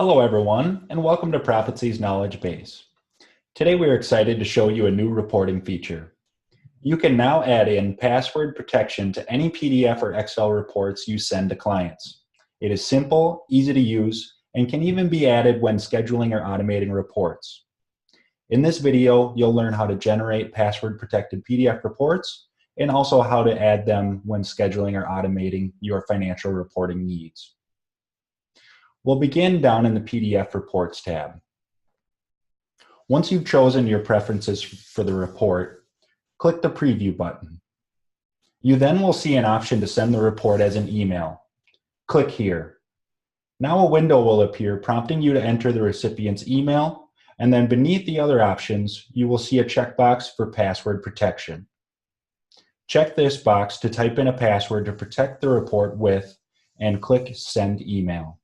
Hello everyone, and welcome to ProfitSee's Knowledge Base. Today we are excited to show you a new reporting feature. You can now add in password protection to any PDF or Excel reports you send to clients. It is simple, easy to use, and can even be added when scheduling or automating reports. In this video, you'll learn how to generate password-protected PDF reports and also how to add them when scheduling or automating your financial reporting needs. We'll begin down in the PDF Reports tab. Once you've chosen your preferences for the report, click the Preview button. You then will see an option to send the report as an email. Click here. Now a window will appear prompting you to enter the recipient's email, and then beneath the other options, you will see a checkbox for password protection. Check this box to type in a password to protect the report with, and click Send Email.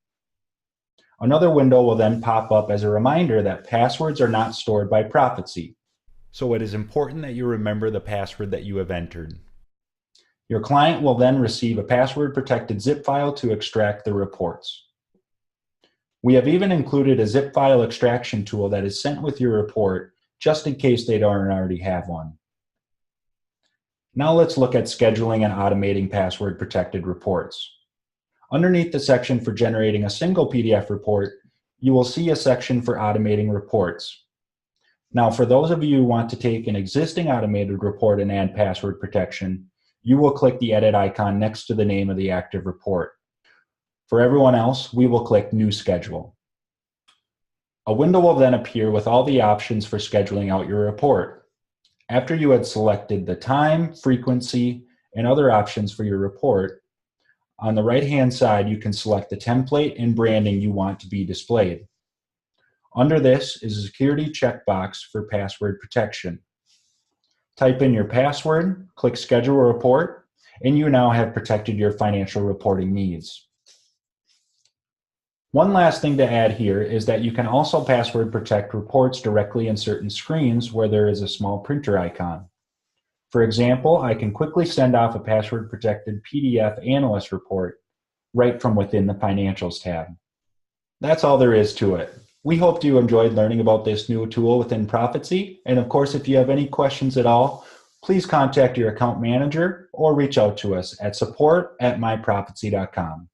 Another window will then pop up as a reminder that passwords are not stored by ProfitSee, so it is important that you remember the password that you have entered. Your client will then receive a password-protected zip file to extract the reports. We have even included a zip file extraction tool that is sent with your report, just in case they don't already have one. Now let's look at scheduling and automating password-protected reports. Underneath the section for generating a single PDF report, you will see a section for automating reports. Now, for those of you who want to take an existing automated report and add password protection, you will click the edit icon next to the name of the active report. For everyone else, we will click New Schedule. A window will then appear with all the options for scheduling out your report. After you had selected the time, frequency, and other options for your report, on the right-hand side, you can select the template and branding you want to be displayed. Under this is a security checkbox for password protection. Type in your password, click Schedule Report, and you now have protected your financial reporting needs. One last thing to add here is that you can also password protect reports directly in certain screens where there is a small printer icon. For example, I can quickly send off a password-protected PDF analyst report right from within the Financials tab. That's all there is to it. We hope you enjoyed learning about this new tool within ProfitSee, and of course, if you have any questions at all, please contact your account manager or reach out to us at support@myprofitsee.com.